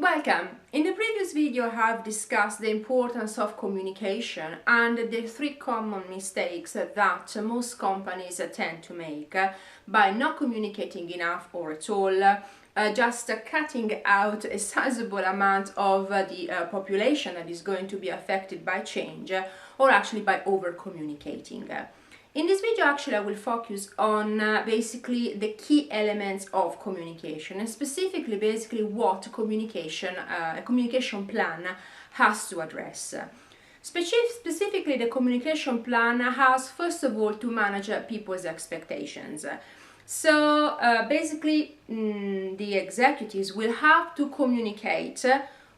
Welcome! In the previous video I have discussed the importance of communication and the three common mistakes that most companies tend to make by not communicating enough or at all, just cutting out a sizable amount of the population that is going to be affected by change, or actually by over communicating. In this video actually I will focus on basically the key elements of communication, and specifically basically what a communication plan has to address. Specifically the communication plan has first of all to manage people's expectations. So basically the executives will have to communicate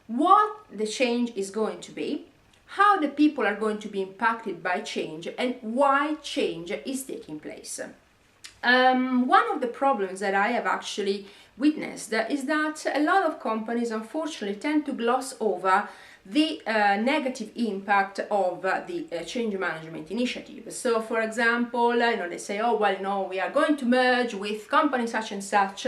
what the change is going to be, how the people are going to be impacted by change, and why change is taking place. One of the problems that I have actually witnessed is that a lot of companies unfortunately tend to gloss over the negative impact of the change management initiative. So for example, they say, oh well, we are going to merge with company such and such,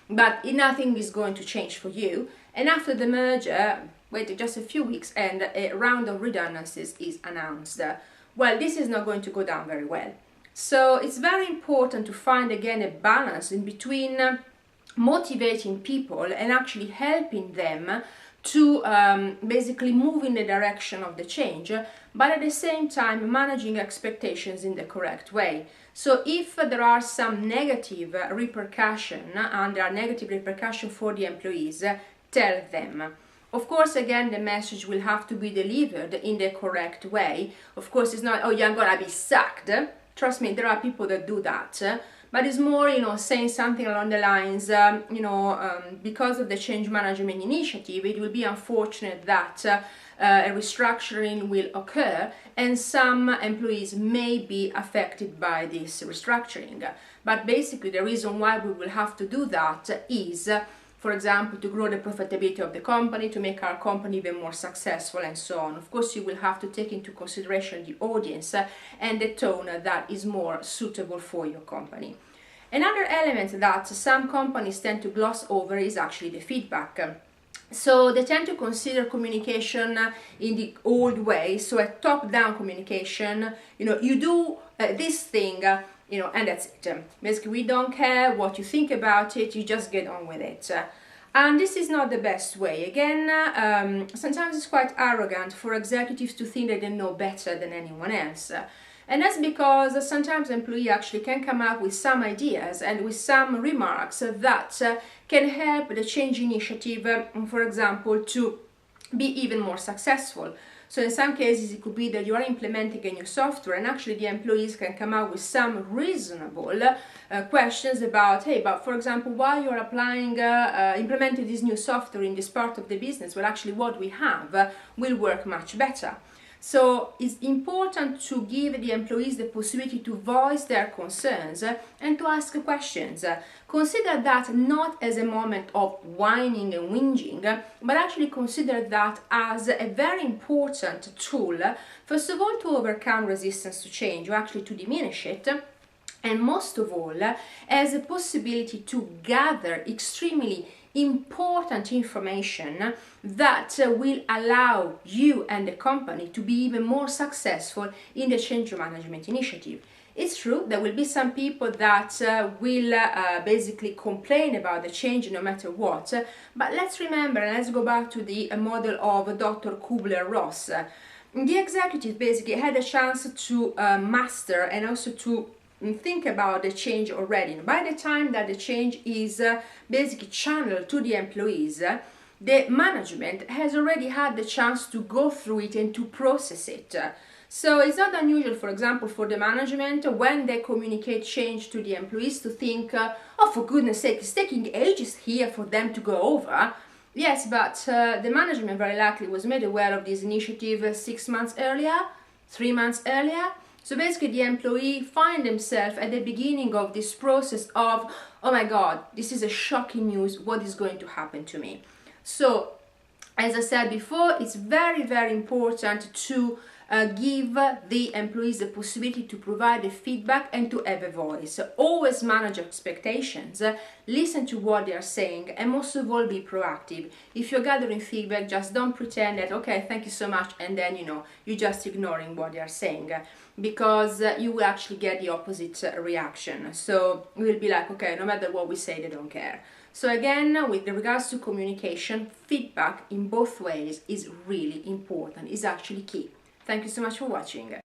but nothing is going to change for you. And after the merger, wait just a few weeks and a round of redundancies is announced. Well, this is not going to go down very well. So it's very important to find again a balance in between motivating people and actually helping them to basically move in the direction of the change, but at the same time managing expectations in the correct way. So if there are some negative repercussions, and there are negative repercussions for the employees, tell them. Of course, again, the message will have to be delivered in the correct way. Of course, it's not, oh, you're gonna be sacked. Trust me, there are people that do that. But it's more, saying something along the lines, because of the change management initiative, it will be unfortunate that a restructuring will occur and some employees may be affected by this restructuring. But basically, the reason why we will have to do that is, for example, to grow the profitability of the company, to make our company even more successful, and so on. Of course, you will have to take into consideration the audience and the tone that is more suitable for your company. Another element that some companies tend to gloss over is actually the feedback. So they tend to consider communication in the old way, so a top-down communication, you do this thing, and that's it. Basically, we don't care what you think about it, you just get on with it. And this is not the best way. Again, sometimes it's quite arrogant for executives to think that they know better than anyone else. And that's because sometimes employees actually can come up with some ideas and with some remarks that can help the change initiative, for example, to be even more successful. So in some cases it could be that you are implementing a new software and actually the employees can come up with some reasonable questions about, hey, but for example, while you're implementing this new software in this part of the business, well, actually what we have will work much better. So it's important to give the employees the possibility to voice their concerns and to ask questions. Consider that not as a moment of whining and whinging, but actually consider that as a very important tool, first of all, to overcome resistance to change, or actually to diminish it, and most of all, as a possibility to gather extremely important information that will allow you and the company to be even more successful in the change management initiative. It's true, there will be some people that will basically complain about the change no matter what, but let's remember, and let's go back to the model of Dr. Kubler-Ross. The executive basically had a chance to master and also to think about the change already. By the time that the change is basically channeled to the employees, the management has already had the chance to go through it and to process it. So it's not unusual, for example, for the management, when they communicate change to the employees, to think, oh, for goodness sake, it's taking ages here for them to go over. Yes, but the management very likely was made aware of this initiative 6 months earlier, 3 months earlier. So basically the employee find themselves at the beginning of this process of, oh my God, this is a shocking news, what is going to happen to me? So, as I said before, it's very, very important to give the employees the possibility to provide the feedback and to have a voice. Always manage expectations, listen to what they are saying, and most of all, be proactive. If you're gathering feedback, just don't pretend that, okay, thank you so much, and then, you're just ignoring what they are saying, because you will actually get the opposite reaction. So you will be like, okay, no matter what we say, they don't care. So again, with regards to communication, feedback in both ways is really important, is actually key. Thank you so much for watching.